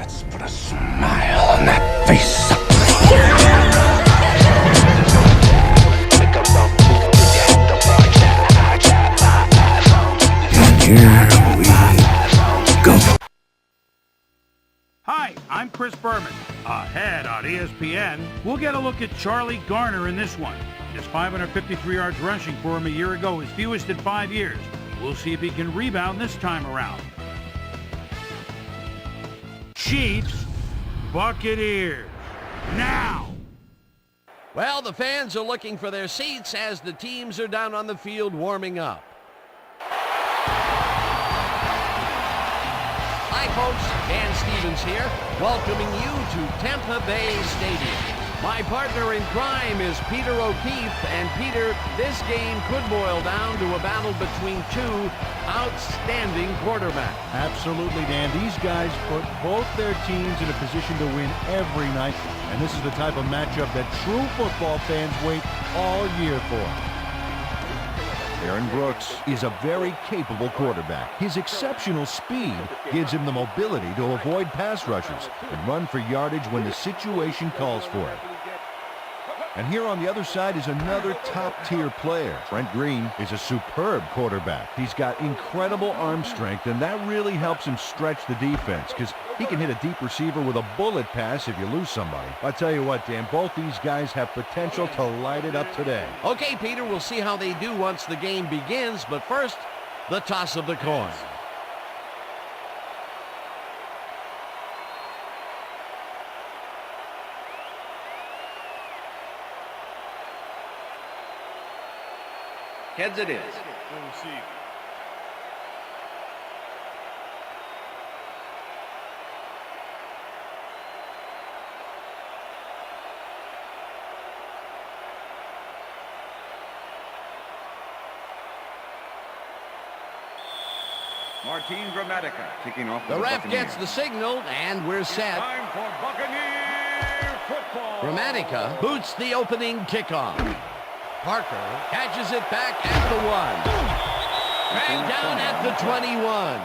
Let's put a smile on that face. Here we go. Hi, I'm Chris Berman. Ahead on ESPN, we'll get a look at Charlie Garner in this one. His 553 yards rushing for him a year ago, his fewest in 5 years. We'll see if he can rebound this time around. Chiefs, Buccaneers, now! Well, the fans are looking for their seats as the teams are down on the field warming up. Hi, folks. Dan Stevens here, welcoming you to Tampa Bay Stadium. My partner in crime is Peter O'Keefe, and Peter, this game could boil down to a battle between two outstanding quarterbacks. Absolutely, Dan. These guys put both their teams in a position to win every night, and this is the type of matchup that true football fans wait all year for. Aaron Brooks is a very capable quarterback. His exceptional speed gives him the mobility to avoid pass rushes and run for yardage when the situation calls for it. And here on the other side is another top-tier player. Trent Green is a superb quarterback. He's got incredible arm strength, and that really helps him stretch the defense because he can hit a deep receiver with a bullet pass if you lose somebody. I tell you what, Dan, both these guys have potential to light it up today. Okay, Peter, we'll see how they do once the game begins, but first, the toss of the coin. Heads it is. Martin Gramatica kicking off. The ref gets the signal, and we're set. Time for Buccaneer football. Gramatica boots the opening kickoff. Parker catches it back at the 1. Dragged down at the 21.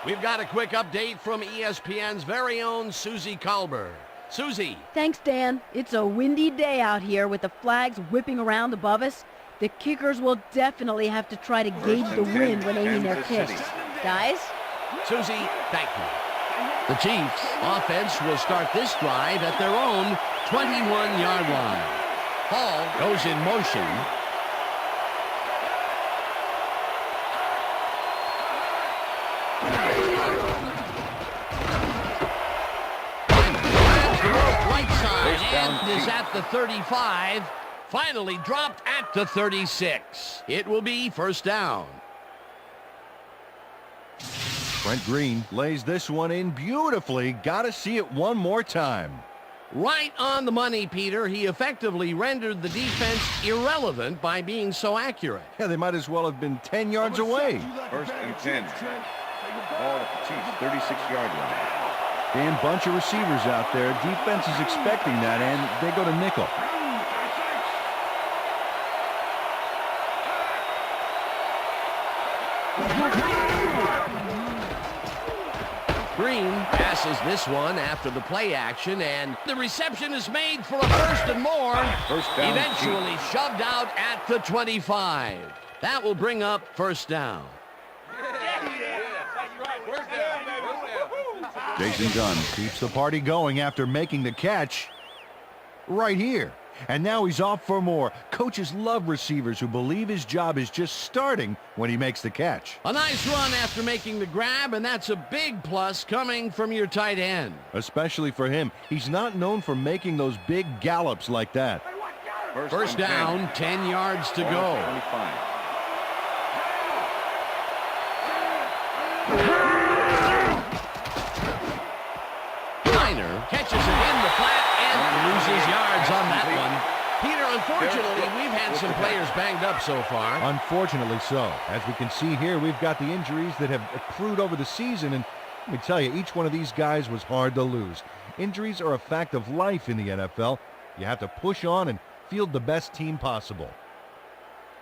We've got a quick update from ESPN's very own Susie Colbert. Susie. Thanks, Dan. It's a windy day out here with the flags whipping around above us. The kickers will definitely have to try to gauge the wind when aiming their kicks. Guys? Susie, thank you. The Chiefs' offense will start this drive at their own 21-yard line. Hall goes in motion. Right side and is at the 35. Finally dropped at the 36. It will be first down. Trent Green lays this one in beautifully. Got to see it one more time. Right on the money, Peter. He effectively rendered the defense irrelevant by being so accurate. Yeah, they might as well have been 10 yards away. First and 10. Ball at the Chiefs' 36-yard line. Dan, bunch of receivers out there. Defense is expecting that, and they go to nickel. Green passes this one after the play action, and the reception is made for a first and more. First down. Eventually shoved out at the 25. That will bring up first down. Jason Dunn keeps the party going after making the catch right here. And now he's off for more. Coaches love receivers who believe his job is just starting when he makes the catch. A nice run after making the grab, and that's a big plus coming from your tight end. Especially for him. He's not known for making those big gallops like that. First down, 10 yards to go. 25. Liner catches it in the flat and loses yards on that one. Peter, unfortunately, we've had some players banged up so far. Unfortunately so. As we can see here, we've got the injuries that have accrued over the season, and let me tell you, each one of these guys was hard to lose. Injuries are a fact of life in the NFL. You have to push on and field the best team possible.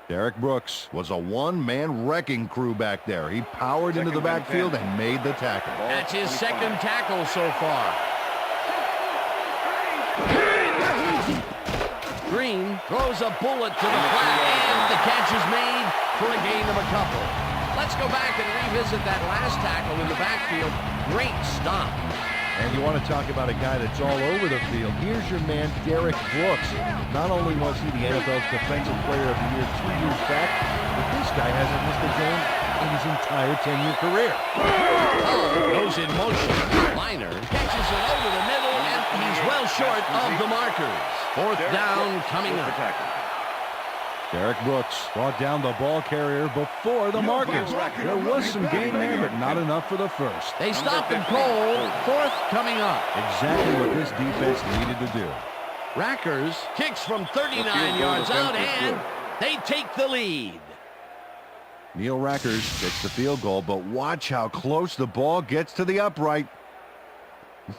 Derek Brooks was a one-man wrecking crew back there. He powered into the backfield and made the tackle. That's his second tackle so far. Green throws a bullet to the flat, and the catch is made for a gain of a couple. Let's go back and revisit that last tackle in the backfield. Great stop. And you want to talk about a guy that's all over the field. Here's your man, Derek Brooks. Not only was he the NFL's Defensive Player of the Year 2 years back, but this guy hasn't missed a game in his entire 10-year career. Goes in motion. Liner catches it over the middle, and he's well short of the markers. Fourth down coming up. Derek Brooks brought down the ball carrier before the markers. There was some gain there, but not enough for the first. They stop him cold. Fourth coming up. Exactly what this defense needed to do. Rackers kicks from 39 yards out, and they take the lead. Neil Rackers gets the field goal, but watch how close the ball gets to the upright.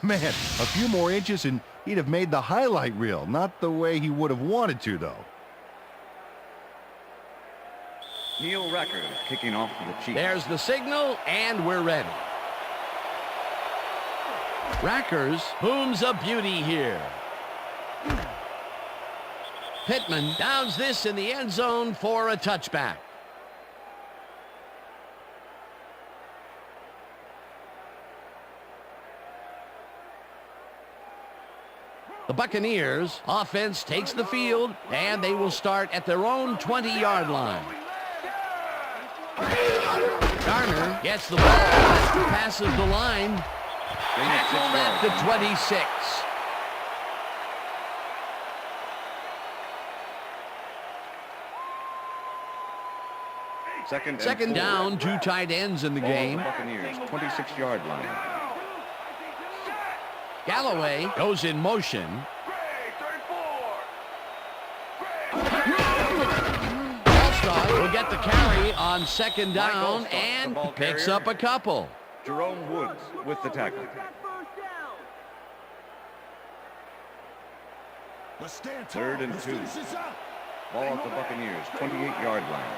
Man, a few more inches and he'd have made the highlight reel. Not the way he would have wanted to, though. Neil Rackers kicking off for the Chiefs. There's the signal, and we're ready. Rackers booms a beauty here. Pittman downs this in the end zone for a touchback. The Buccaneers offense takes the field, and they will start at their own 20-yard line. Garner gets the ball, passes the line, tackled at the 26. Second down, two tight ends in the game. Buccaneers, 26-yard line. Galloway goes in motion. Will get the carry on second down and picks up a couple. Jerome Woods with the tackle. Third and 2. Ball at the Buccaneers, 28-yard line.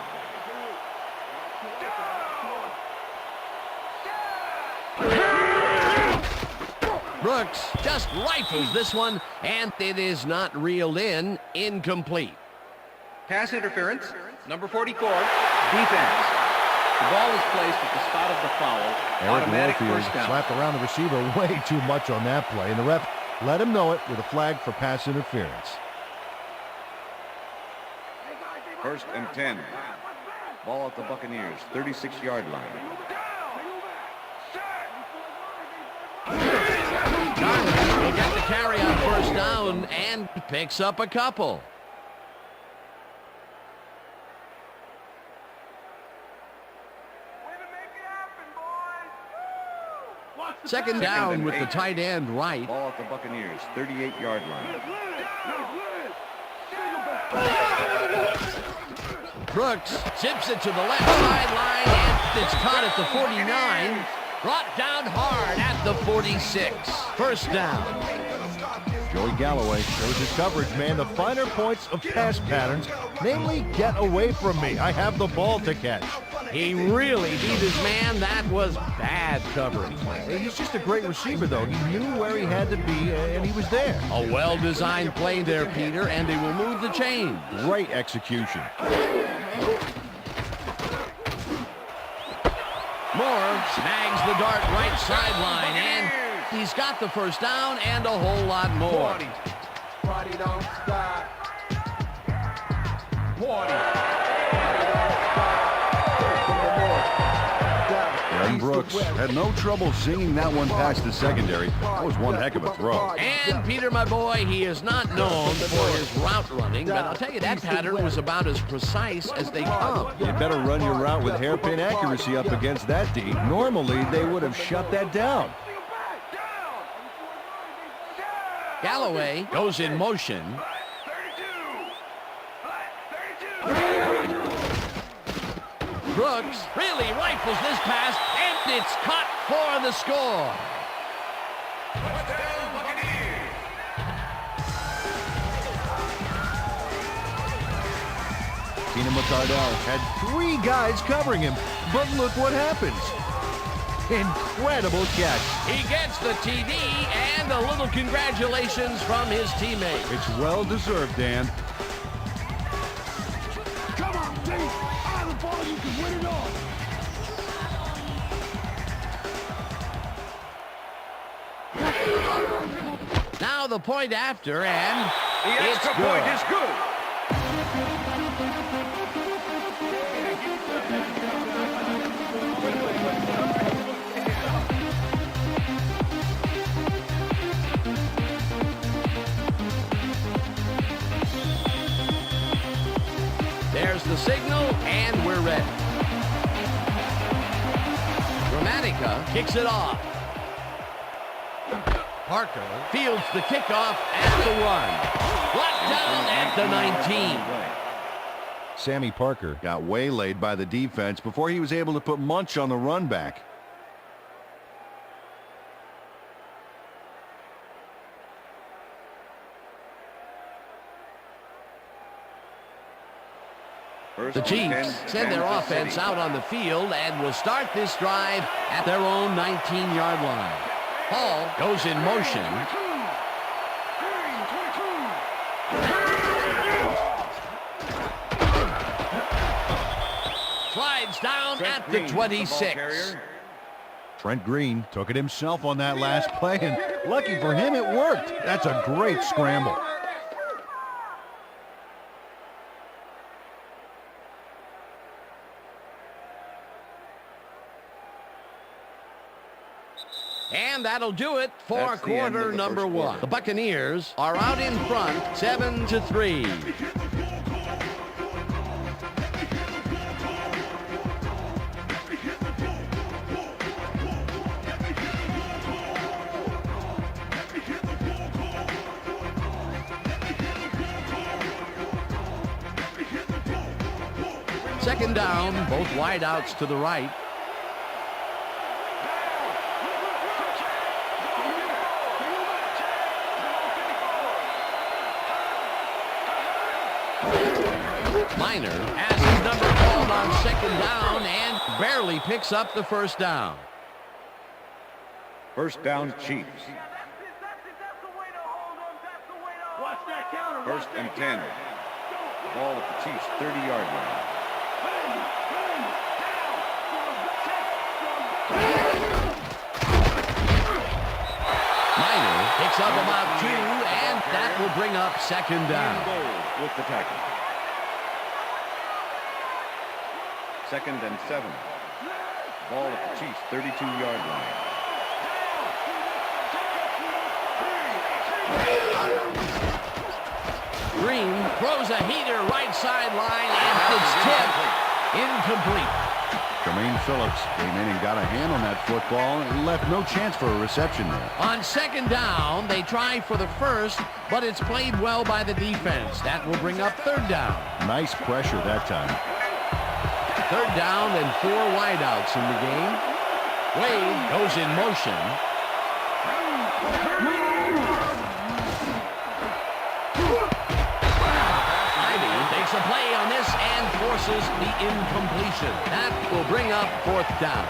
Brooks just rifles this one, and it is not reeled in. Incomplete. Pass interference, number 44, defense. The ball is placed at the spot of the foul. Automatic first down. Slapped around the receiver way too much on that play, and the ref let him know it with a flag for pass interference. First and 10. Ball at the Buccaneers, 36-yard line. Garner will get the carry on first down and picks up a couple. Second down with the tight end right. Ball at the Buccaneers, 38-yard line. Brooks zips it to the left sideline, and it's caught at the 49. Brought down hard at the 46. First down. Joey Galloway shows his coverage, man. The finer points of pass patterns, namely, get away from me. I have the ball to catch. He really beat his man. That was bad coverage. He's just a great receiver, though. He knew where he had to be, and he was there. A well-designed play there, Peter, and he will move the chain. Great execution. Moore snags the dart right sideline, and he's got the first down and a whole lot more. Party don't stop. Aaron Brooks had no trouble zinging that one past the secondary. That was one heck of a throw. And Peter, my boy, he is not known for his route running, but I'll tell you, that pattern was about as precise as they come. You better run your route with hairpin accuracy up against that D. Normally, they would have shut that down. Galloway goes in motion. Brooks really rifles this pass, and it's caught for the score. Seen him McCardell had 3 guys covering him, but look what happens. Incredible catch. He gets the TD and a little congratulations from his teammate. It's well deserved, Dan. Come on, team. Out of the ball, you can win it all. Now the point after, and The it's extra good. point is good. There's the signal, and we're ready. Gramatica kicks it off. Parker fields the kickoff at the 1. Blocked down at the 19. Sammy Parker got waylaid by the defense before he was able to put Munch on the run back. First The and Chiefs 10, send their Kansas offense City. out on the field and will start this drive at their own 19-yard line. Hall goes in motion. Slides down Trent at Green, the the ball 26. carrier. Trent Green took it himself on that last play, and lucky for him, it worked. That's a great scramble. And that'll do it for That's the end of quarter the number first 1. quarter. The Buccaneers are out in front, 7-3. Second down, both wideouts to the right. Minor has his number called on second down and barely picks up the first down. First down, Chiefs. First and 10. Ball at the Chiefs' 30-yard line. Minor picks up about 2, and that will bring up second down. Goal with the tackle. Second and 7. Ball at the Chiefs' 32-yard line. Green throws a heater right sideline, and it's tipped. Incomplete. Jermaine Phillips came in and got a hand on that football and left no chance for a reception there. On second down, they try for the first, but it's played well by the defense. That will bring up third down. Nice pressure that time. Third down and 4 wideouts in the game. Wade goes in motion. Ivy takes a play on this and forces the incompletion. That will bring up fourth down.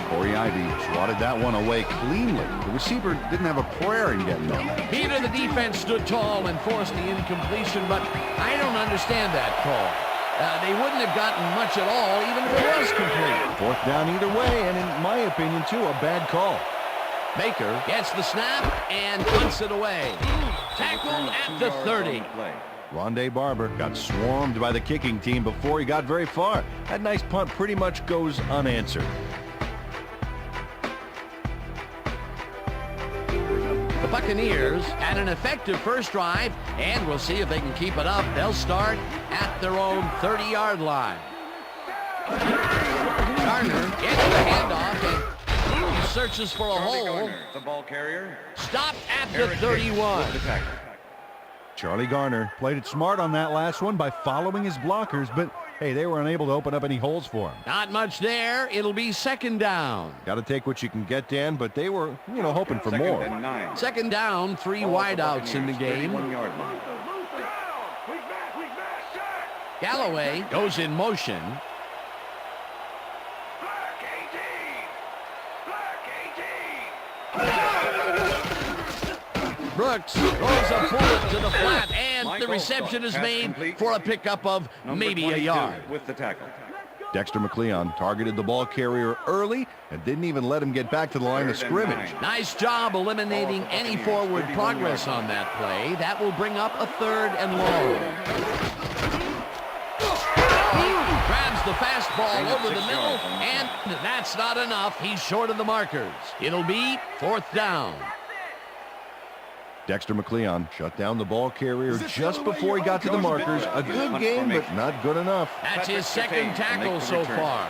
Corey Ivy swatted that one away cleanly. The receiver didn't have a prayer in getting there. Peter, the defense stood tall and forced the incompletion, but I don't understand that call. They wouldn't have gotten much at all, even if it was complete. Fourth down either way, and in my opinion, too, a bad call. Baker gets the snap and punts it away. Tackled at the 30. Rondé Barber got swarmed by the kicking team before he got very far. That nice punt pretty much goes unanswered. The Buccaneers had an effective first drive, and we'll see if they can keep it up. They'll start at their own 30-yard line. Garner gets the handoff and searches for a hole. Garner, the ball carrier. Stopped at the 31. Charlie Garner played it smart on that last one by following his blockers, but hey, they were unable to open up any holes for him. Not much there. It'll be second down. Got to take what you can get, Dan, but they were, hoping for Second more. and 9. Second down, 3 Ball at the wideouts in the Buccaneers' game. 31-yard line. Galloway goes in motion. Brooks throws a bullet to the flat, and the reception is made for a pickup of maybe a yard. With the tackle. Dexter McLeon targeted the ball carrier early and didn't even let him get back to the line of scrimmage. Nice job eliminating any forward progress on that play. That will bring up a 3rd and long. Grabs the fastball over the middle, and that's not enough. He's short of the markers. It'll be 4th down. Dexter McLeon shut down the ball carrier just before he got to the markers. A good game, but not good enough. That's his 2nd tackle so far.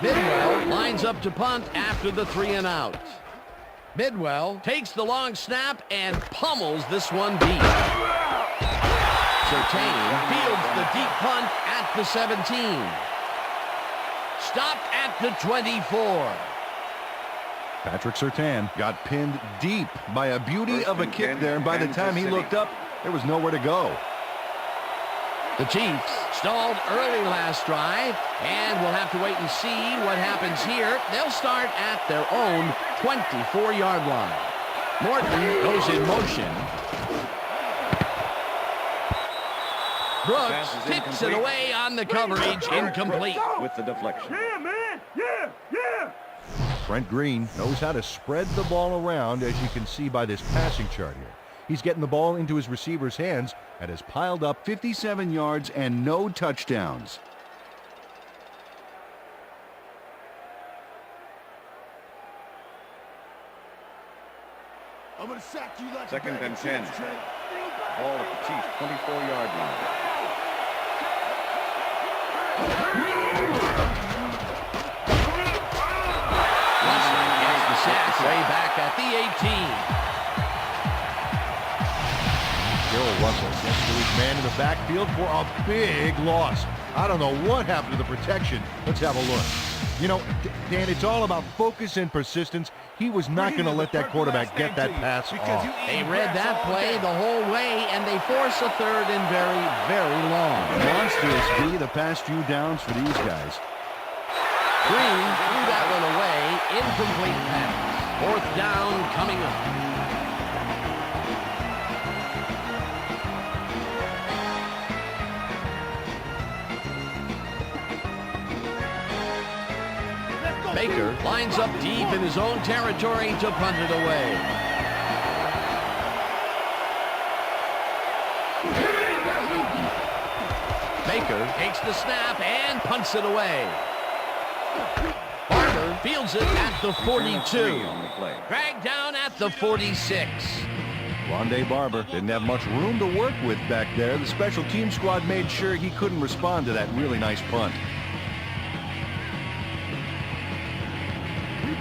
Bidwell lines up to punt after the 3 and out. Bidwell takes the long snap and pummels this one deep. Surtain fields the deep punt at the 17. Stopped at the 24. Patrick Surtain got pinned deep by a beauty of a kick there, and by the time he looked up, there was nowhere to go. The Chiefs stalled early last drive, and we'll have to wait and see what happens here. They'll start at their own 24-yard line. Morton goes in motion. Brooks tips it away on the coverage, incomplete. With the deflection. Yeah, man. Yeah. Brent Green knows how to spread the ball around, as you can see by this passing chart here. He's getting the ball into his receiver's hands and has piled up 57 yards and no touchdowns. I'm gonna sack you like 2nd and 10. Ball at the Chiefs' 24-yard line. Way back at the 18. Bill Russell gets to his man in the backfield for a big loss. I don't know what happened to the protection. Let's have a look. You know, Dan, it's all about focus and persistence. He was not going to let that quarterback get that pass off. They read that play the whole way, and they force a 3rd and very, very long. Monstrous be the past few downs for these guys. Green threw that one away. Incomplete pass. 4th down coming up. Baker lines up deep in his own territory to punt it away. Baker takes the snap and punts it away. Barber fields it at the 42. Dragged down at the 46. Rondé Barber didn't have much room to work with back there. The special team squad made sure he couldn't respond to that really nice punt.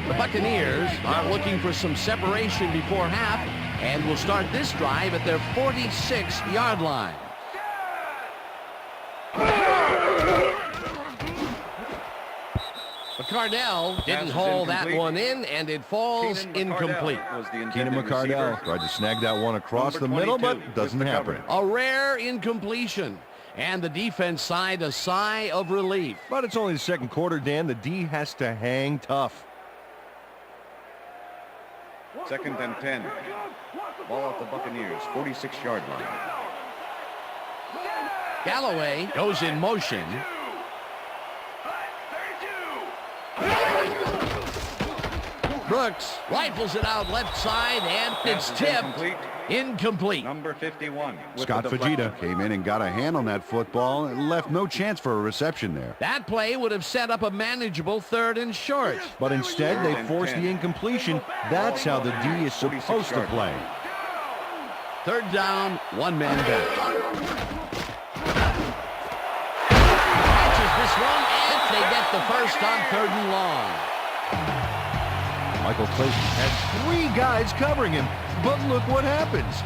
The Buccaneers are looking for some separation before half and will start this drive at their 46-yard line. McCardell didn't haul that one in, and it falls incomplete. Keenan McCardell tried to snag that one across the middle, but doesn't happen. A rare incompletion, and the defense sighed a sigh of relief. But it's only the 2nd quarter, Dan. The D has to hang tough. 2nd and 10. Ball at the Buccaneers' 46-yard line. Galloway goes in motion. Brooks rifles it out left side, and it's tipped. Incomplete. Number 51. Scott Fajita came in and got a hand on that football and left no chance for a reception there. That play would have set up a manageable 3rd and short. But instead, they forced the incompletion. That's how the D is supposed to play. 3rd down, 1 man back. Catches this one, and they get the first on 3rd and long. Michael Clayton had 3 guys covering him, but look what happens.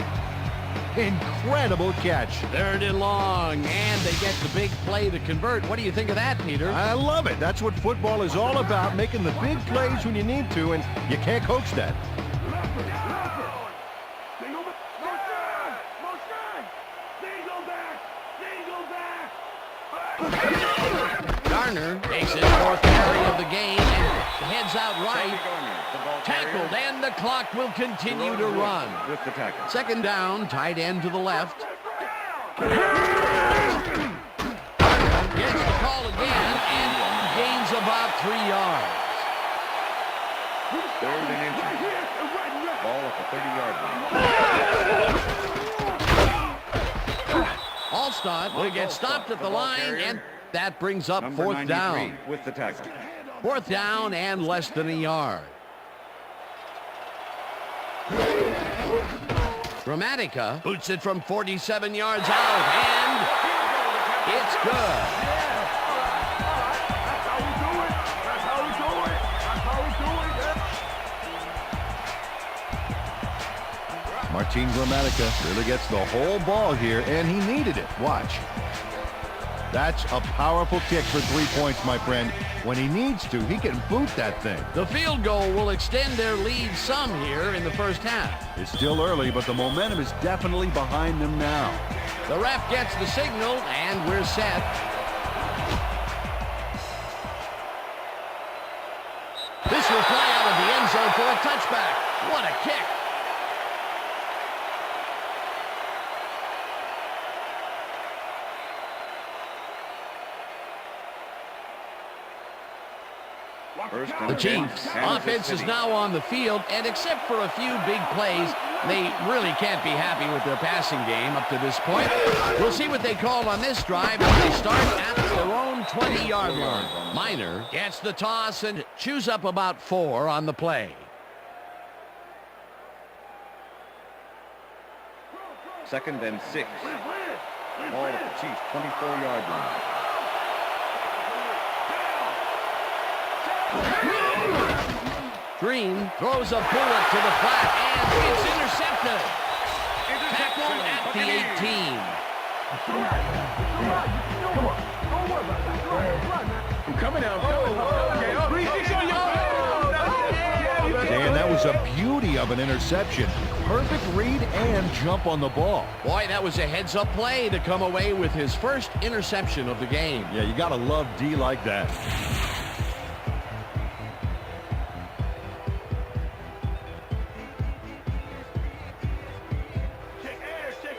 Incredible catch. 3rd and long, and they get the big play to convert. What do you think of that, Peter? I love it. That's what football is all about, making the big plays when you need to, and you can't coach that. Garner takes his fourth carry of the game and heads out right. Tackled, and the clock will continue to run. With the tackle. Second down, tight end to the left. Gets the call again and gains about 3 yards. Third and inches. Ball at the 30-yard line. Allstott will get stopped at the line, and that brings up fourth down. With the tackle. Fourth down and less than a yard. Gramatica boots it from 47 yards out, and it's good. Martin Gramatica really gets the whole ball here, and he needed it. Watch. That's a powerful kick for 3 points, my friend. When he needs to, he can boot that thing. The field goal will extend their lead some here in the first half. It's still early, but the momentum is definitely behind them now. The ref gets the signal, and we're set. This will fly out of the end zone for a touchback. What a kick. The Chiefs' offense is now on the field, and except for a few big plays, they really can't be happy with their passing game up to this point. We'll see what they call on this drive as they start at their own 20-yard line. Miner gets the toss and chews up about 4 on the play. Second and 6. Ball at the Chiefs' 24-yard line. Green throws a bullet to the flat, and it's intercepted. Tackled at the 18. I'm coming out. Dan, that was a beauty of an interception. Perfect read and jump on the ball. Boy, that was a heads-up play to come away with his first interception of the game. Yeah, you got to love D like that.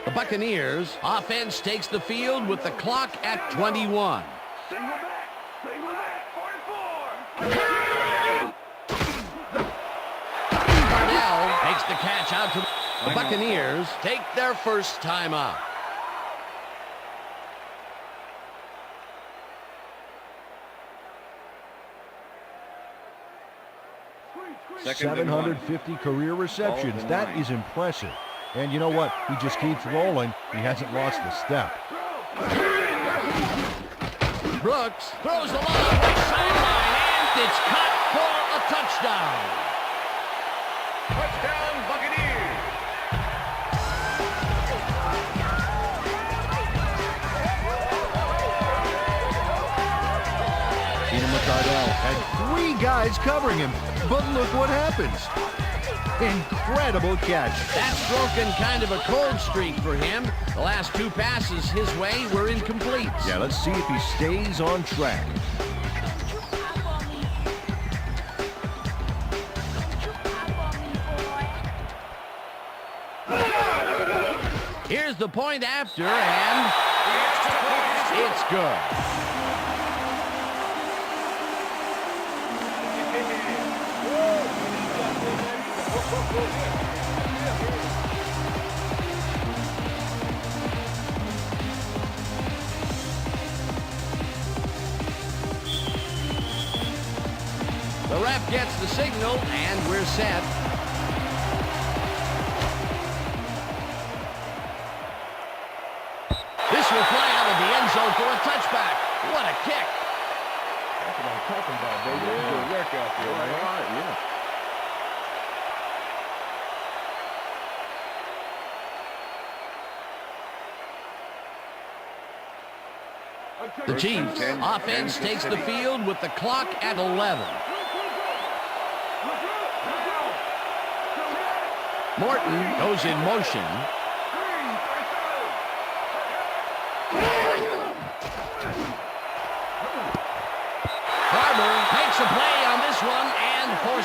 The Buccaneers offense takes the field with the clock at 21. Cardell takes the catch out to the Buccaneers. Take their first time out. Second and 750 career receptions. That is impressive. And you know what? He just keeps rolling. He hasn't lost a step. Brooks throws the long right sideline, and it's caught for a touchdown. Touchdown, Buccaneers! Keenan McCardell had 3 guys covering him, but look what happens. Incredible catch. That's broken kind of a cold streak for him. The last 2 passes his way were incomplete. Yeah, let's see if he stays on track. Here's the point after, and it's good. The ref gets the signal, and we're set. This will fly out of the end zone for a touchback. What a kick. That's what I'm talking about, baby. It's a good work out there, man. Yeah. The Chiefs offense takes the field with the clock at 11. Morton goes in motion.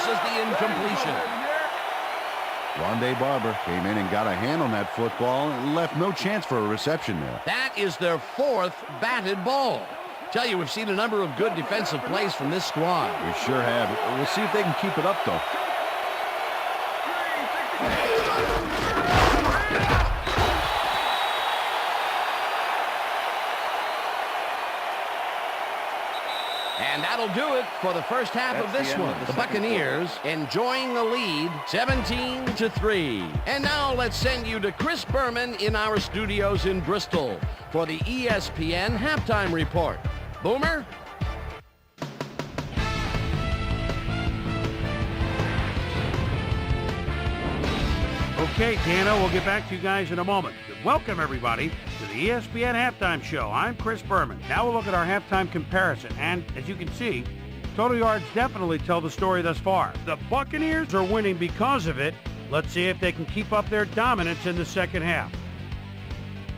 forces the incompletion. Rondé Barber came in and got a hand on that football and left no chance for a reception there. That is their 4th batted ball. Tell you, we've seen a number of good defensive plays from this squad. We sure have. We'll see if they can keep it up, though. And that'll do it for the first half of this one. The Buccaneers enjoying the lead, 17-3. And now let's send you to Chris Berman in our studios in Bristol for the ESPN halftime report. Boomer? Okay, Dano, we'll get back to you guys in a moment. Welcome, everybody, to the ESPN Halftime Show. I'm Chris Berman. Now we'll look at our halftime comparison. And as you can see, total yards definitely tell the story thus far. The Buccaneers are winning because of it. Let's see if they can keep up their dominance in the second half.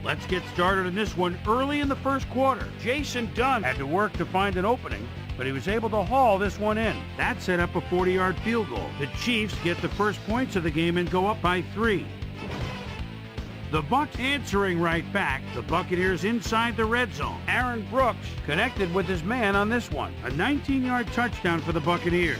Let's get started in this one early in the first quarter. Jason Dunn had to work to find an opening, but he was able to haul this one in. That set up a 40-yard field goal. The Chiefs get the first points of the game and go up by 3. The Bucs answering right back. The Buccaneers inside the red zone. Aaron Brooks connected with his man on this one. A 19-yard touchdown for the Buccaneers.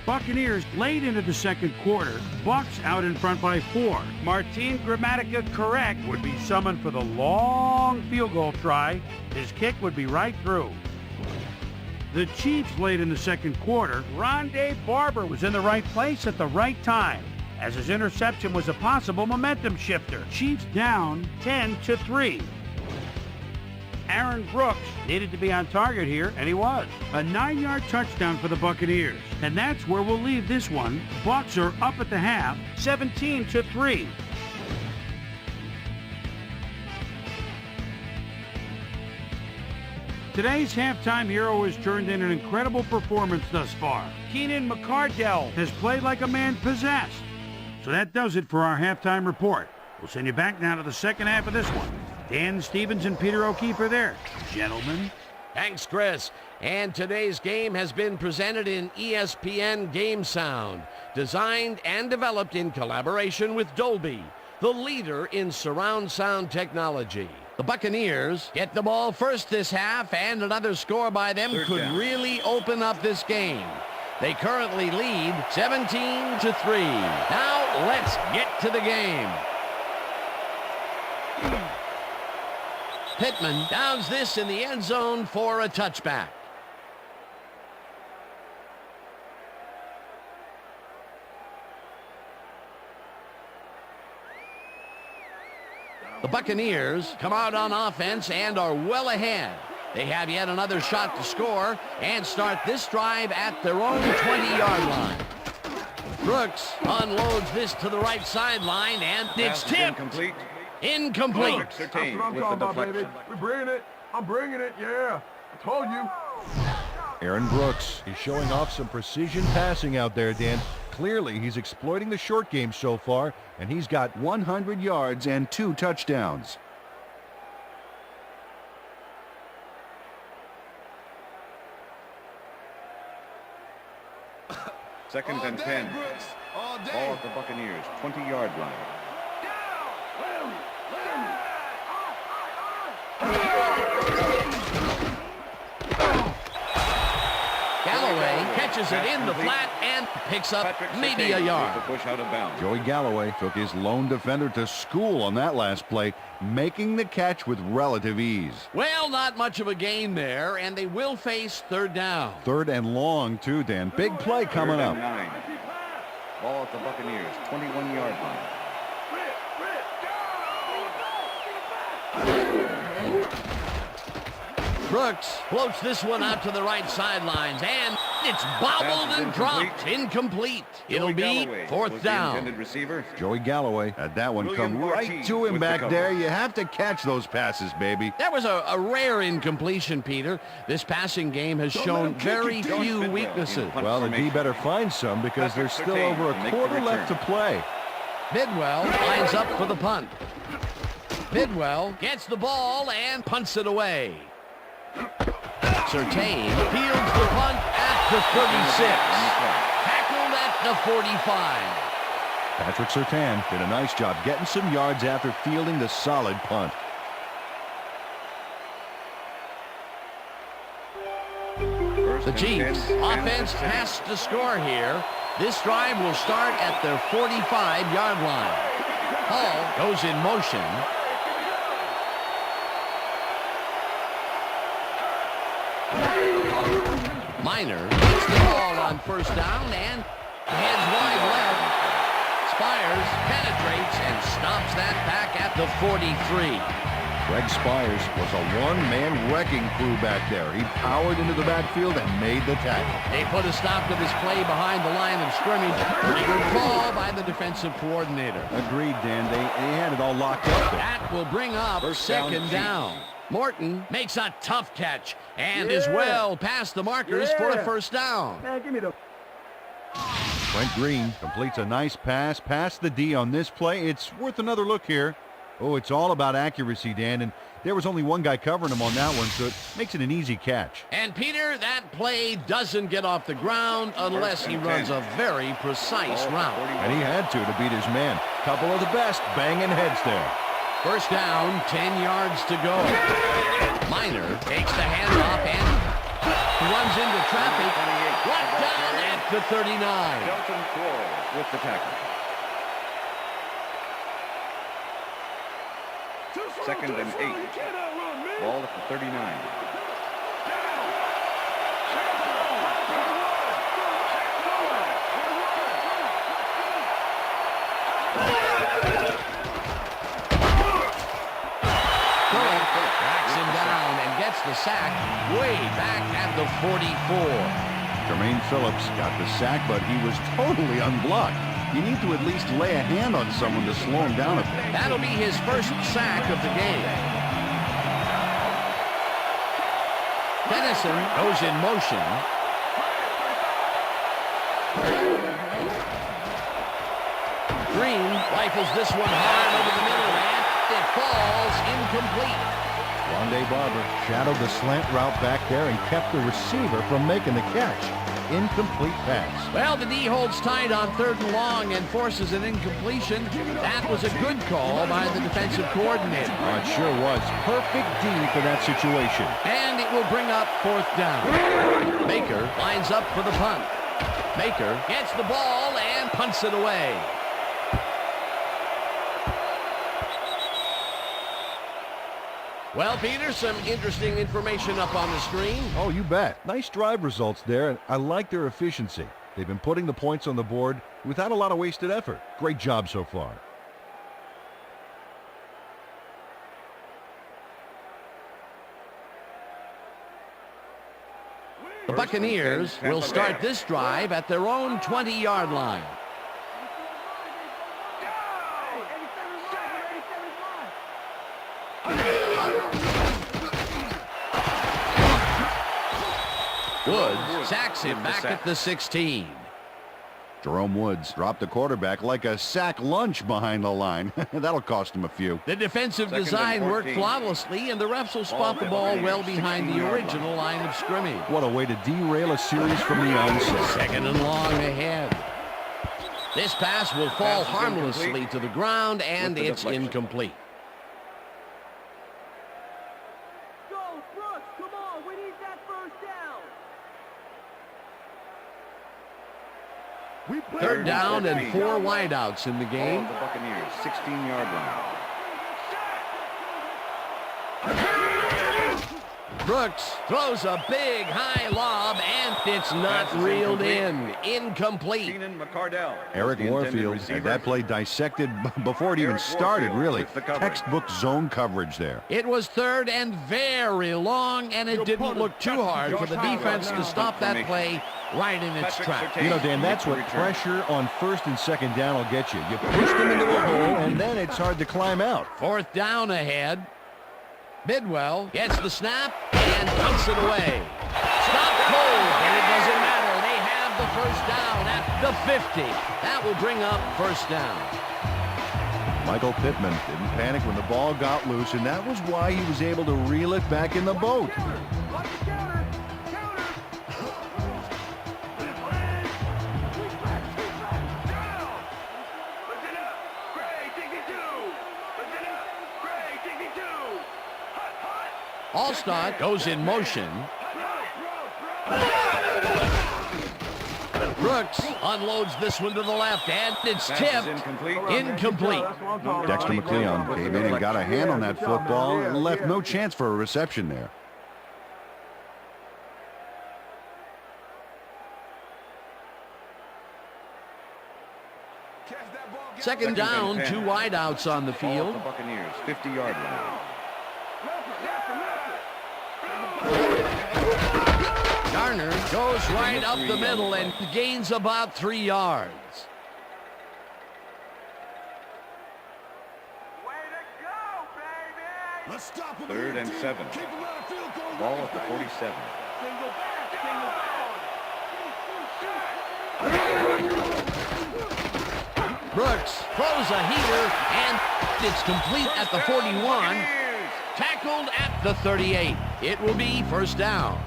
Buccaneers late into the second quarter. Bucs out in front by 4. Martin Gramatica correct would be summoned for the long field goal try. His kick would be right through. The Chiefs late in the second quarter. Rondé Barber was in the right place at the right time, as his interception was a possible momentum shifter. Chiefs down 10-3. Aaron Brooks needed to be on target here, and he was. A 9-yard touchdown for the Buccaneers. And that's where we'll leave this one. Bucs are up at the half, 17-3. Today's halftime hero has turned in an incredible performance thus far. Keenan McCardell has played like a man possessed. So that does it for our halftime report. We'll send you back now to the second half of this one. Dan Stevens and Peter O'Keefe are there. Gentlemen. Thanks, Chris. And today's game has been presented in ESPN Game Sound, designed and developed in collaboration with Dolby, the leader in surround sound technology. The Buccaneers get the ball first this half, and another score by them could really open up this game. They currently lead 17-3. Now let's get to the game. Pittman downs this in the end zone for a touchback. The Buccaneers come out on offense and are well ahead. They have yet another shot to score and start this drive at their own 20-yard line. Brooks unloads this to the right sideline, and it's tipped. Incomplete. That's what I'm talking about, baby. We're bringing it. I'm bringing it, yeah. I told you. Aaron Brooks is showing off some precision passing out there, Dan. Clearly, he's exploiting the short game so far, and he's got 100 yards and 2 touchdowns. Second and 10. Ball at the Buccaneers, 20-yard line. Galloway catches it in the flat and picks up maybe a yard. Push out of bounds. Joey Galloway took his lone defender to school on that last play, making the catch with relative ease. Well, not much of a gain there, and they will face third down. Third and long, too, Dan. Big play coming up. 9. Ball at the Buccaneers, 21-yard line. Brooks floats this one out to the right sidelines, and it's bobbled and dropped. Incomplete. It'll be fourth down. Joey Galloway had that one come right to him back there. You have to catch those passes, baby. That was a rare incompletion, Peter. This passing game has shown very few weaknesses. Well, the D better find some because there's still over a quarter left to play. Bidwell lines up for the punt. Bidwell gets the ball and punts it away. Surtain fields the punt at the 36. Tackled at the 45. Patrick Surtain did a nice job getting some yards after fielding the solid punt. The Chiefs offense has to score here. This drive will start at their 45-yard line. Hall goes in motion. Minor gets the ball on first down and heads wide left. Spires penetrates and stops that back at the 43. Greg Spires was a one-man wrecking crew back there. He powered into the backfield and made the tackle. They put a stop to this play behind the line of scrimmage. Pretty good call by the defensive coordinator. Agreed, Dan. They had it all locked up there. That will bring up second down. Morton makes a tough catch and is well past the markers for a first down. Brent Green completes a nice pass past the D on this play. It's worth another look here. Oh, it's all about accuracy, Dan, and there was only one guy covering him on that one, so it makes it an easy catch. And, Peter, that play doesn't get off the ground unless he runs a very precise route. And he had to beat his man. Couple of the best banging heads there. First down, 10 yards to go. Minor takes the handoff and runs into traffic. Brought down at the 39. Delton Flores with the tackle. Second and 8. Ball at the 39. Tracks him down and gets the sack way back at the 44. Jermaine Phillips got the sack, but he was totally unblocked. You need to at least lay a hand on someone to slow him down a bit. That'll be his first sack of the game. Dennison goes in motion. Green rifles this one hard over the middle, and it falls incomplete. Rondé Barber shadowed the slant route back there and kept the receiver from making the catch. Incomplete pass. Well, the D holds tight on 3rd and long and forces an incompletion. That was a good call by the defensive coordinator. Oh, it sure was. Perfect D for that situation. And it will bring up 4th down. Baker lines up for the punt. Baker gets the ball and punts it away. Well, Peter, some interesting information up on the screen. Oh, you bet. Nice drive results there, and I like their efficiency. They've been putting the points on the board without a lot of wasted effort. Great job so far. The Buccaneers will start this drive at their own 20-yard line. Woods sacks him back at the 16. Jerome Woods dropped the quarterback like a sack lunch behind the line. That'll cost him a few. The defensive design worked flawlessly, and the refs will spot the ball well behind the original line of scrimmage. What a way to derail a series from the onset. 2nd and long ahead. This pass will fall harmlessly to the ground, and it's incomplete. Third down and 4 wideouts in the game. The Buccaneers, 16-yard line. Brooks throws a big high lob, and it's not reeled in. Incomplete. Eric Warfield had that play dissected before it even started, really. Textbook zone coverage there. It was 3rd and very long, and it didn't look too hard for the defense to stop that play right in its tracks. You know, Dan, that's what pressure on 1st and 2nd down will get you. You push them into a hole, and then it's hard to climb out. 4th down ahead. Bidwell gets the snap and punts it away. Stop cold, and it doesn't matter. They have the first down at the 50. That will bring up first down. Michael Pittman didn't panic when the ball got loose, and that was why he was able to reel it back in the boat. Allstott goes in motion. Brooks unloads this one to the left, and it's tipped. Incomplete. Dexter McLeon came in and got a hand on that football and left no chance for a reception there. Second down, 2 wideouts on the field. The Buccaneers, 50-yard line. Garner goes right up the middle and gains about 3 yards. Third and 7. Ball at the 47. Brooks throws a heater, and it's complete at the 41. Tackled at the 38. It will be first down.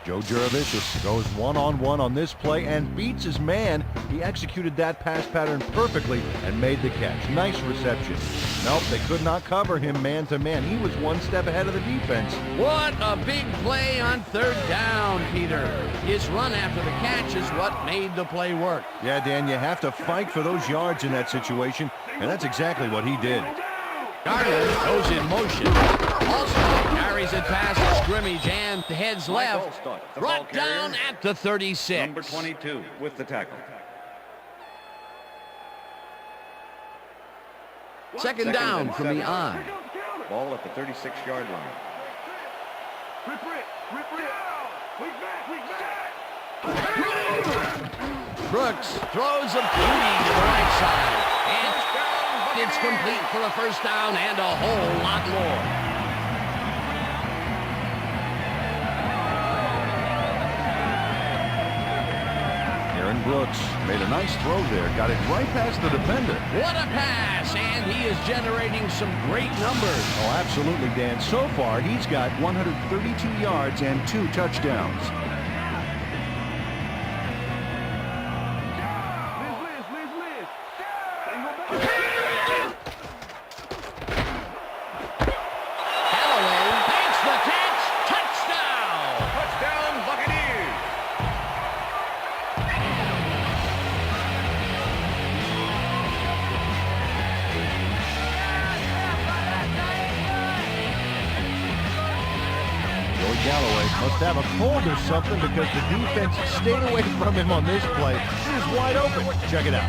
Joe Juravicius goes one-on-one on this play and beats his man. He executed that pass pattern perfectly and made the catch. Nice reception. Nope, they could not cover him man-to-man. He was one step ahead of the defense. What a big play on third down, Peter. His run after the catch is what made the play work. Yeah, Dan, you have to fight for those yards in that situation, and that's exactly what he did. Garner goes in motion. Also carries it past the scrimmage and heads left. Brought down at the 36. Number 22 with the tackle. Second down from the I. Ball at the 36-yard line. Brooks throws a beauty to the right side. And it's complete for a first down and a whole lot more. Brooks made a nice throw there. Got it right past the defender. What a pass, and he is generating some great numbers. Oh, absolutely, Dan. So far, he's got 132 yards and 2 touchdowns. Halloway makes the catch. Touchdown! Touchdown, Buccaneers! Galloway must have a cold or something because the defense stayed away from him on this play. He was wide open. Check it out.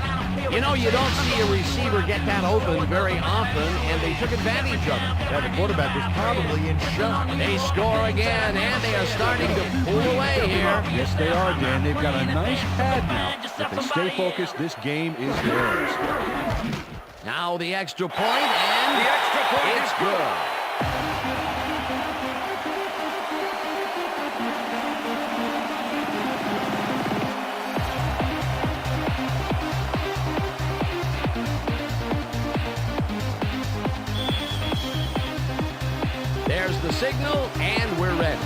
You know, you don't see a receiver get that open very often, and they took advantage of it. Yeah, the quarterback was probably in shock. They score again, and they are starting to pull away here. Yes, they are, Dan. They've got a nice pad now. If they stay focused, this game is theirs. Now the extra point, and The extra point it's is good. There's the signal, and we're ready.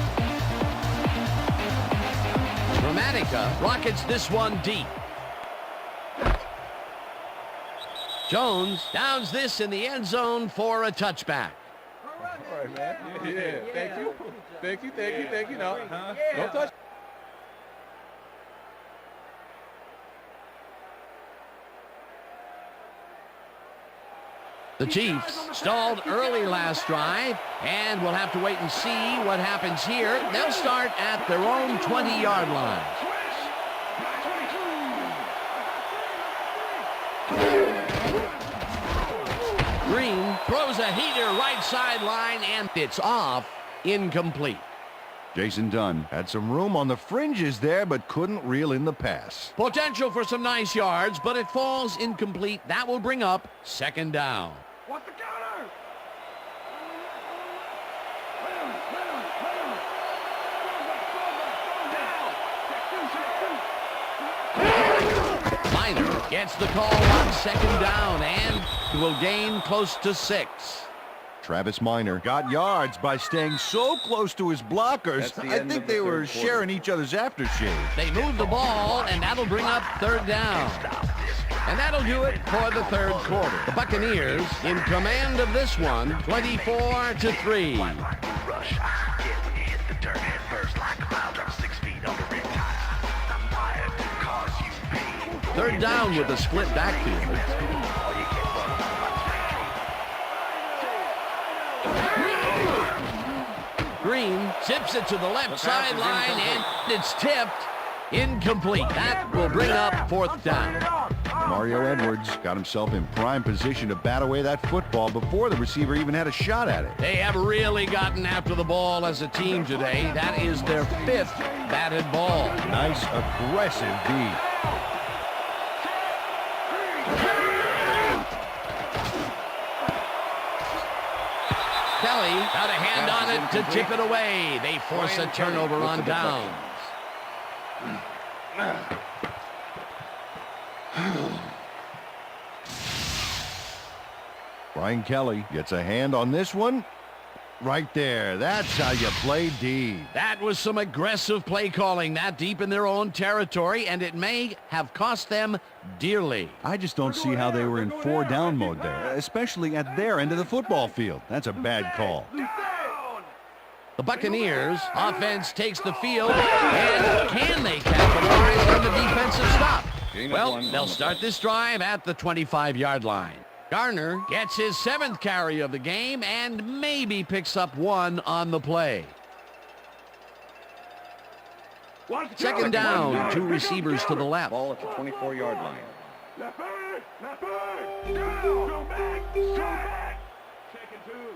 Dramatica rockets this one deep. Jones downs this in the end zone for a touchback. All right, man. Yeah. Thank you. Thank you. No, don't touch. The Chiefs stalled early last drive, and we'll have to wait and see what happens here. They'll start at their own 20-yard line. Green throws a heater right sideline, and it's off. Incomplete. Jason Dunn had some room on the fringes there, but couldn't reel in the pass. Potential for some nice yards, but it falls incomplete. That will bring up second down. What's the counter? Minor gets the call on second down and will gain close to 6. Travis Minor got yards by staying so close to his blockers. I think they were sharing each other's aftershave. They move the ball, and that'll bring up third down. And that'll do it for the third quarter. The Buccaneers in command of this one, 24-3. Third down with a split backfield. Green zips it to the left sideline, and it's tipped. Incomplete. That will bring up fourth down. Mario Edwards got himself in prime position to bat away that football before the receiver even had a shot at it. They have really gotten after the ball as a team today. That is their fifth batted ball. Nice aggressive D. Kelly got a hand on it to tip it away. They force a turnover on downs. Brian Kelly gets a hand on this one. Right there. That's how you play D. That was some aggressive play calling that deep in their own territory, and it may have cost them dearly. I just don't see how they were in 4-down mode there, especially at their end of the football field. That's a bad call. The Buccaneers offense takes the field, and can they capitalize on the defensive stop? Well, they'll start this drive at the 25-yard line. Garner gets his 7th carry of the game and maybe picks up one on the play. Second down, 2 receivers to the left. Ball at the 24-yard line. Go back. Second 2.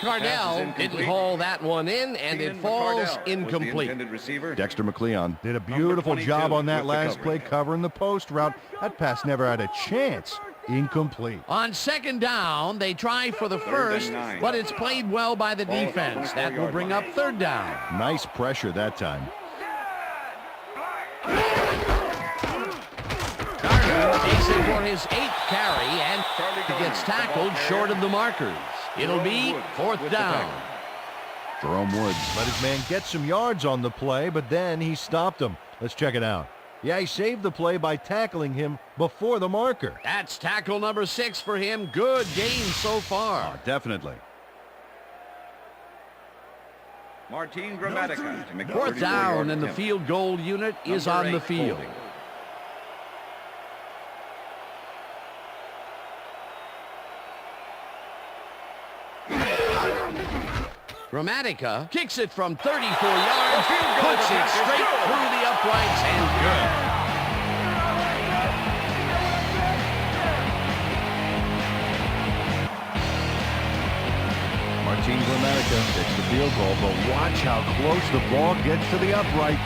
Cardell didn't haul that one in, and it falls incomplete. Dexter McLeon did a beautiful job on that last play covering the post route. That pass never had a chance. Incomplete. On second down, they try for the first, but it's played well by the defense. That will bring up third down. Nice pressure that time. Garner takes it for his 8th carry, and he gets tackled short of the markers. It'll be fourth down. Jerome Woods let his man get some yards on the play, but then he stopped him. Let's check it out. Yeah, he saved the play by tackling him before the marker. That's tackle number 6 for him. Good gain so far. Oh, definitely. Martin Gramatica. Fourth down, and the field goal unit is on the field. Gramatica kicks it from 34 yards, puts it straight through the uprights, and good. Martin Gramatica takes the field goal, but watch how close the ball gets to the upright.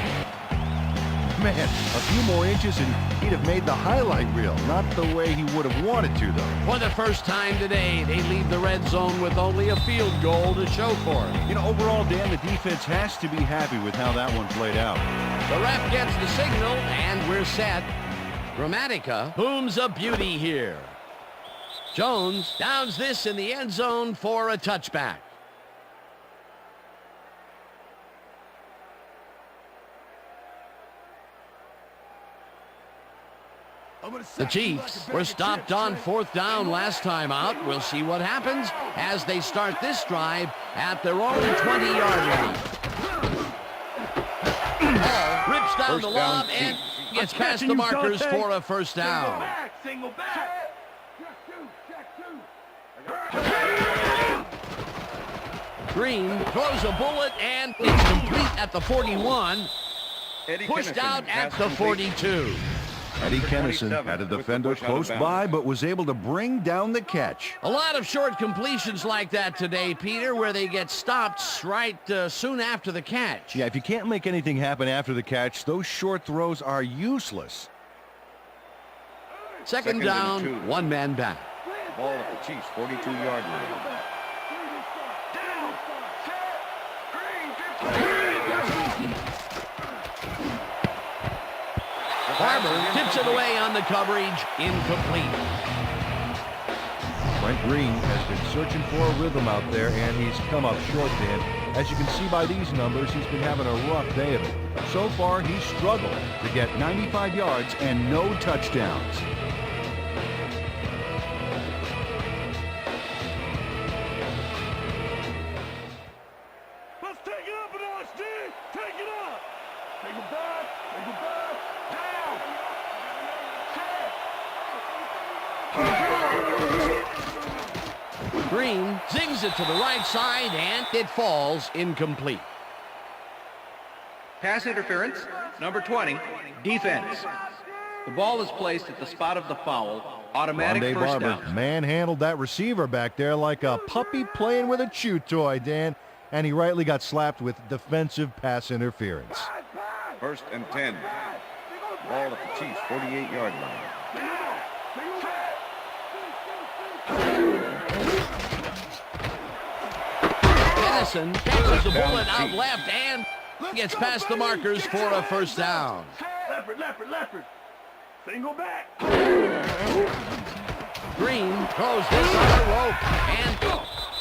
Man, a few more inches and he'd have made the highlight reel. Not the way he would have wanted to, though. For the first time today, they leave the red zone with only a field goal to show for it. You know, overall, Dan, the defense has to be happy with how that one played out. The ref gets the signal, and we're set. Gramatica booms a beauty here. Jones downs this in the end zone for a touchback. The Chiefs were stopped on fourth down last time out. We'll see what happens as they start this drive at their own 20-yard line. Ball rips down the lob and gets past the markers for a first down. Single back. Green throws a bullet and it's complete at the 41. Pushed out at the 42. Eddie Kennison had a defender close by, but was able to bring down the catch. A lot of short completions like that today, Peter, where they get stopped right soon after the catch. Yeah, if you can't make anything happen after the catch, those short throws are useless. Second down, one man back. Ball at the Chiefs' 42-yard line. Barber tips it away on the coverage. Incomplete. Brent Green has been searching for a rhythm out there, and he's come up short, Dan. As you can see by these numbers, he's been having a rough day of it. So far, he's struggled to get 95 yards and no touchdowns. Let's take it up a notch, D! Take it up! Take it back! Take it back! Down! Green zings it to the right side, and it falls incomplete. Pass interference, number 20, defense. The ball is placed at the spot of the foul. Automatic Rondé first Barber down. manhandled that receiver back there like a puppy playing with a chew toy, Dan. And he rightly got slapped with defensive pass interference. First and 10. Ball at the Chiefs' 48-yard line. Edison catches the bullet out left and gets past the markers for a first down. Leopard. Single back. Green throws this on the rope, and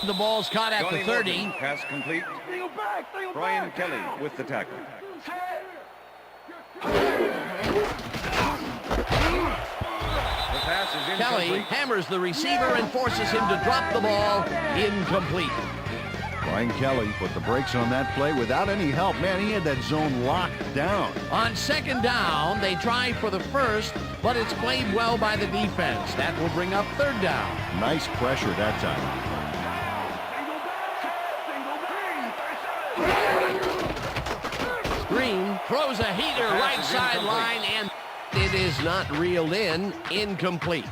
the ball's caught at the Johnny 30. Morgan, pass complete. Single back. Brian Kelly with the tackle. The pass is Kelly incomplete. hammers the receiver and forces him to drop the ball. Incomplete. Brian Kelly put the brakes on that play without any help. Man, he had that zone locked down. On second down, they try for the first, but it's played well by the defense. That will bring up third down. Nice pressure that time. Green throws a heater right sideline, and it is not reeled in. Incomplete.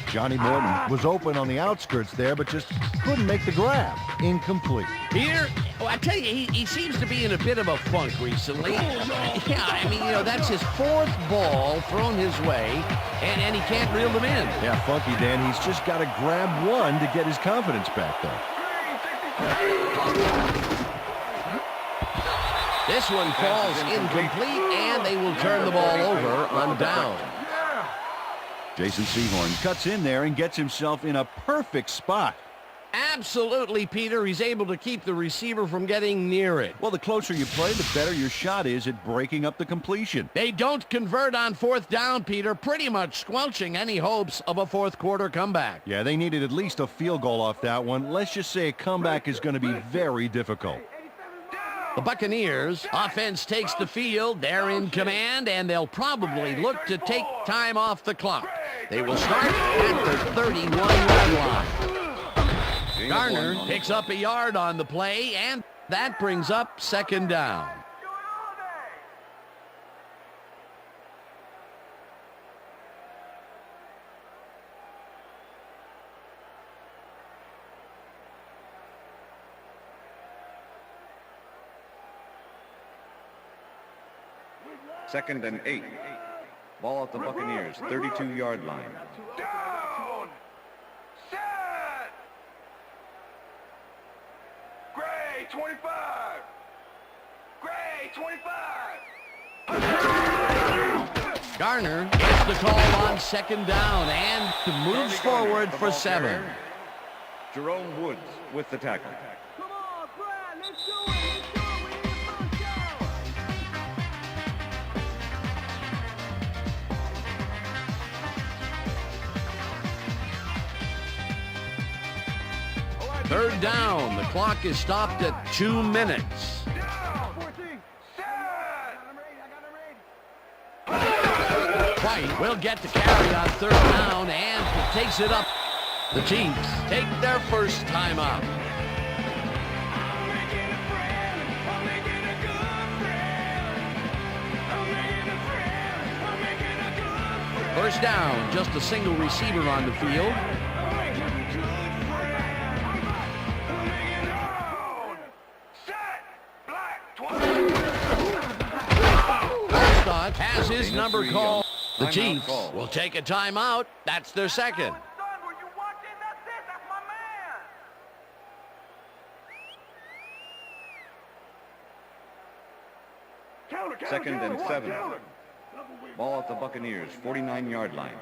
Johnny Morton was open on the outskirts there, but just couldn't make the grab. Incomplete. Here, I tell you, he seems to be in a bit of a funk recently. Yeah, I mean, that's his fourth ball thrown his way, and he can't reel them in. Yeah, funky, Dan. He's just got to grab one to get his confidence back, though. This one falls incomplete, and they will turn the ball over on down. Jason Sehorn cuts in there and gets himself in a perfect spot. Absolutely, Peter. He's able to keep the receiver from getting near it. Well, the closer you play, the better your shot is at breaking up the completion. They don't convert on fourth down, Peter, pretty much squelching any hopes of a fourth quarter comeback. Yeah, they needed at least a field goal off that one. Let's just say a comeback is going to be very difficult. The Buccaneers offense takes the field. They're in command, and they'll probably look to take time off the clock. They will start at the 31-yard line. Garner picks up a yard on the play, and that brings up second down. Second and 8. Ball at the Buccaneers' 32-yard line. Down! Set! Gray, 25! Gray, 25! Garner gets the call on second down and moves forward for 7. Jerome Woods with the tackle. Come on, Brad, let's do it! Third down. The clock is stopped at 2 minutes. White will get the carry on third down and takes it up. The Chiefs take their first timeout. First down, just a single receiver on the field. Has his number called. The Chiefs will take a timeout. That's their second. Second and 7. Ball at the Buccaneers, 49-yard line.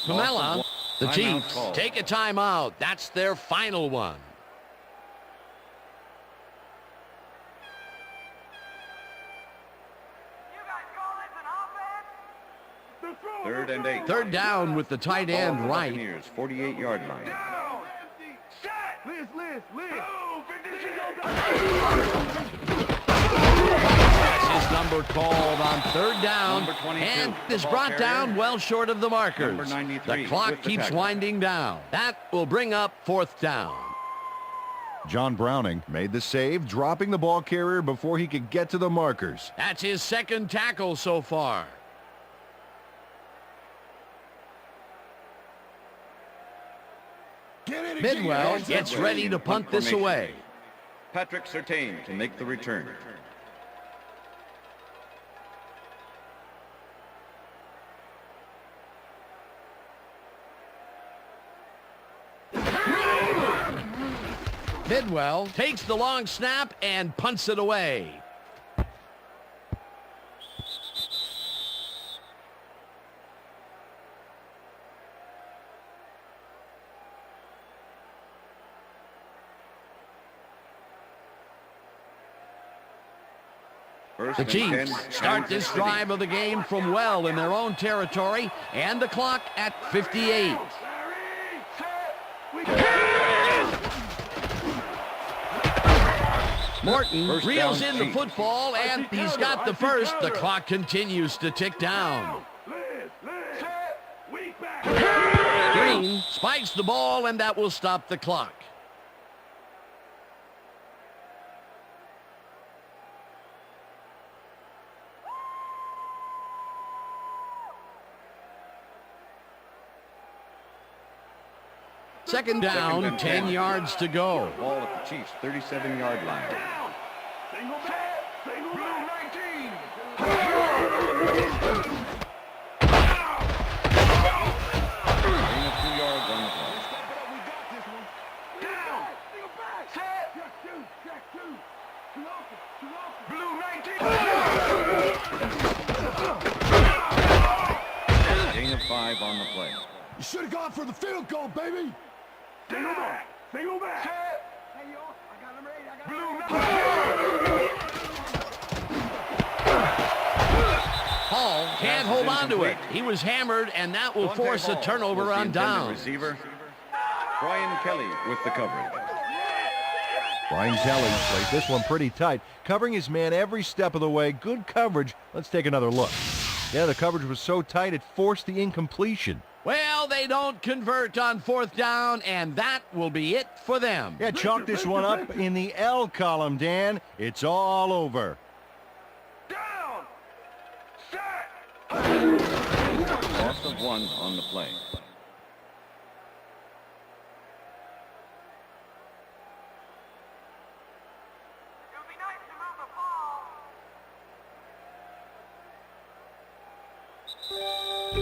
Pamela, the Chiefs take a timeout. That's their final one. Third and 8. Third down with the tight end right. Buccaneers, 48-yard line. That's his number called on third down, and is brought down well short of the markers. The clock keeps winding down. That will bring up fourth down. John Browning made the save, dropping the ball carrier before he could get to the markers. That's his second tackle so far. Bidwell gets ready to punt this away. Patrick Surtain to make the return. Bidwell takes the long snap and punts it away. The Chiefs start this drive of the game from well in their own territory, and the clock at 58. Morton reels in the football, and he's got the first. The clock continues to tick down. Green spikes the ball, and that will stop the clock. Second down, 10 yards to go. Ball at the Chiefs, 37-yard line. Gain of 2 yards on the play. Gain of 5 on the play. You should have gone for the field goal, baby. Single back. Single back. Hey, yo, I got him ready. Hall can't hold on to it. He was hammered, and that will force a turnover on down. Receiver, Brian Kelly with the coverage. Brian Kelly played this one pretty tight, covering his man every step of the way. Good coverage. Let's take another look. Yeah, the coverage was so tight it forced the incompletion. Well, they don't convert on fourth down, and that will be it for them. Yeah, chalk this one up in the L column, Dan. It's all over. Down. Set. Loss of 1 on the play.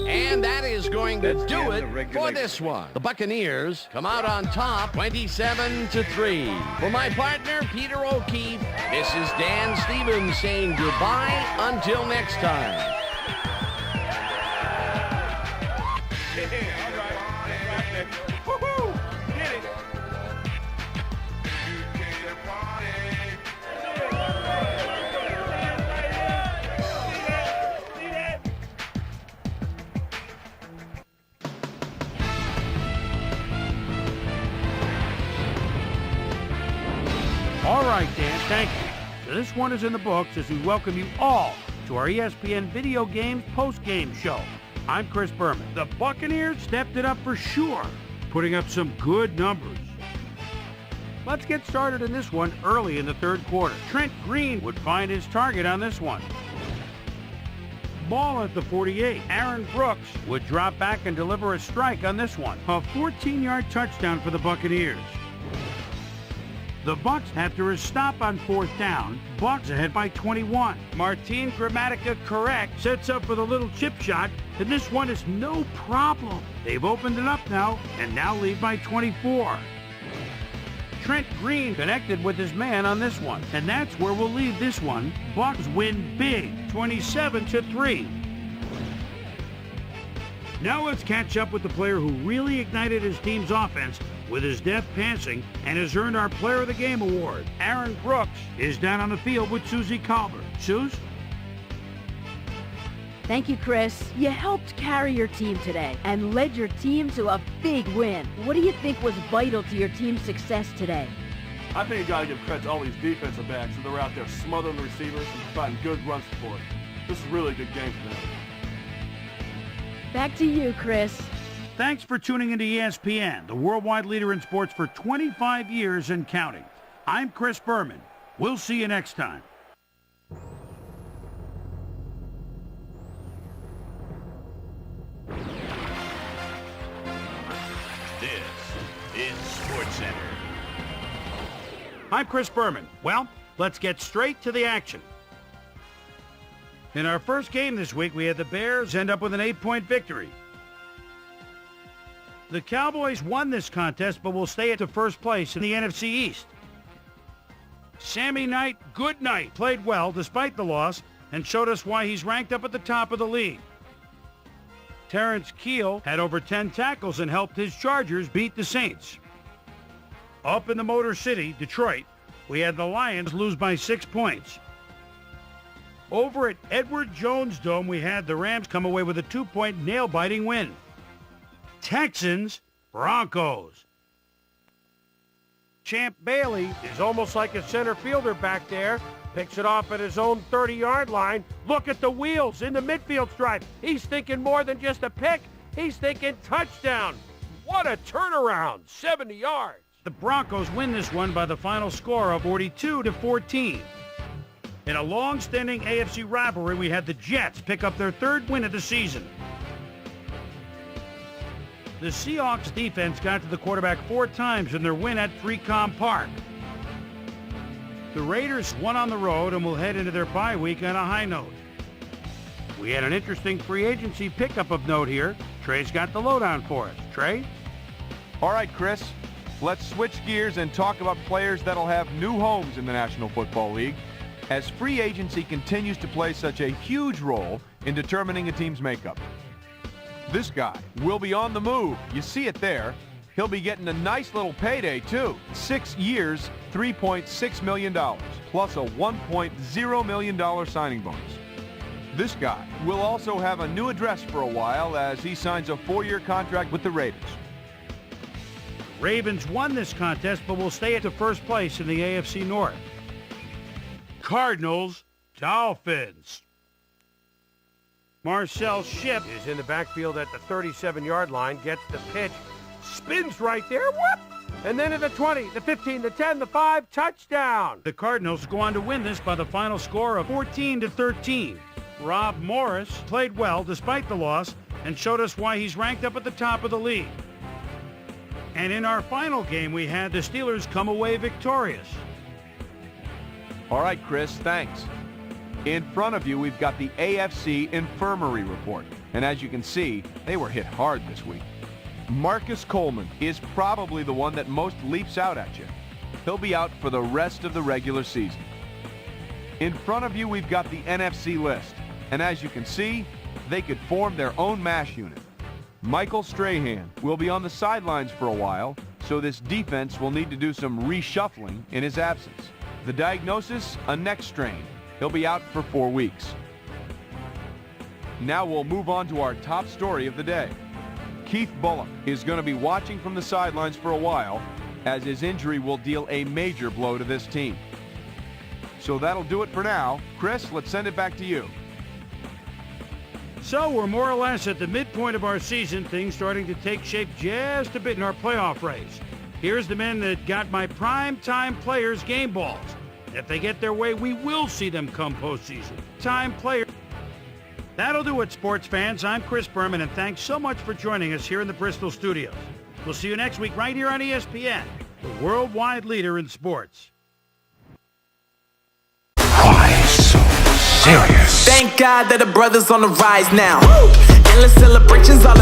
And that is going to do it for this one. The Buccaneers come out on top 27-3. For my partner, Peter O'Keefe, this is Dan Stevens saying goodbye until next time. All right, Dan, thank you. So this one is in the books as we welcome you all to our ESPN Video Games post-game show. I'm Chris Berman. The Buccaneers stepped it up for sure, putting up some good numbers. Let's get started in this one early in the third quarter. Trent Green would find his target on this one. Ball at the 48. Aaron Brooks would drop back and deliver a strike on this one. A 14-yard touchdown for the Buccaneers. The Bucs after a stop on fourth down. Bucs ahead by 21. Martin Gramatica correct sets up with a little chip shot, and this one is no problem. They've opened it up now, and now lead by 24. Trent Green connected with his man on this one. And that's where we'll leave this one. Bucs win big, 27-3. Now let's catch up with the player who really ignited his team's offense with his deft passing and has earned our Player of the Game award. Aaron Brooks is down on the field with Susie Colbert. Suze? Thank you, Chris. You helped carry your team today and led your team to a big win. What do you think was vital to your team's success today? I think you got to give credit to all these defensive backs that were out there smothering the receivers and providing good run support. This is really a good game for them. Back to you, Chris. Thanks for tuning into ESPN, the worldwide leader in sports for 25 years and counting. I'm Chris Berman. We'll see you next time. This is SportsCenter. I'm Chris Berman. Well, let's get straight to the action. In our first game this week, we had the Bears end up with an 8-point victory. The Cowboys won this contest, but will stay at the first place in the NFC East. Sammy Knight, good night, played well despite the loss and showed us why he's ranked up at the top of the league. Terrence Keel had over 10 tackles and helped his Chargers beat the Saints. Up in the Motor City, Detroit, we had the Lions lose by 6 points. Over at Edward Jones Dome, we had the Rams come away with a 2-point nail-biting win. Texans, Broncos. Champ Bailey is almost like a center fielder back there. Picks it off at his own 30-yard line. Look at the wheels in the midfield stripe. He's thinking more than just a pick. He's thinking touchdown. What a turnaround, 70 yards. The Broncos win this one by the final score of 42-14. In a long-standing AFC rivalry, we had the Jets pick up their 3rd win of the season. The Seahawks defense got to the quarterback 4 times in their win at 3Com Park. The Raiders won on the road and will head into their bye week on a high note. We had an interesting free agency pickup of note here. Trey's got the lowdown for us. Trey? All right, Chris. Let's switch gears and talk about players that'll have new homes in the National Football League, as free agency continues to play such a huge role in determining a team's makeup. This guy will be on the move. You see it there. He'll be getting a nice little payday, too. 6 years, $3.6 million, plus a $1.0 million signing bonus. This guy will also have a new address for a while as he signs a 4-year contract with the Raiders. Ravens won this contest, but will stay at the first place in the AFC North. Cardinals, Dolphins. Marcel Shipp is in the backfield at the 37-yard line, gets the pitch, spins right there, whoop! And then at the 20, the 15, the 10, the 5, touchdown! The Cardinals go on to win this by the final score of 14-13. Rob Morris played well despite the loss and showed us why he's ranked up at the top of the league. And in our final game, we had the Steelers come away victorious. All right, Chris, thanks. In front of you, we've got the AFC Infirmary Report. And as you can see, they were hit hard this week. Marcus Coleman is probably the one that most leaps out at you. He'll be out for the rest of the regular season. In front of you, we've got the NFC list. And as you can see, they could form their own MASH unit. Michael Strahan will be on the sidelines for a while, so this defense will need to do some reshuffling in his absence. The diagnosis, a neck strain. He'll be out for 4 weeks. Now we'll move on to our top story of the day. Keith Bulluck is going to be watching from the sidelines for a while, as his injury will deal a major blow to this team. So that'll do it for now. Chris, let's send it back to you. So we're more or less at the midpoint of our season, things starting to take shape just a bit in our playoff race. Here's the men that got my prime-time players game balls. If they get their way, we will see them come postseason. Time players. That'll do it, sports fans. I'm Chris Berman, and thanks so much for joining us here in the Bristol studios. We'll see you next week right here on ESPN, the worldwide leader in sports. Why so serious? Thank God that the brothers on the rise now. Endless celebrations all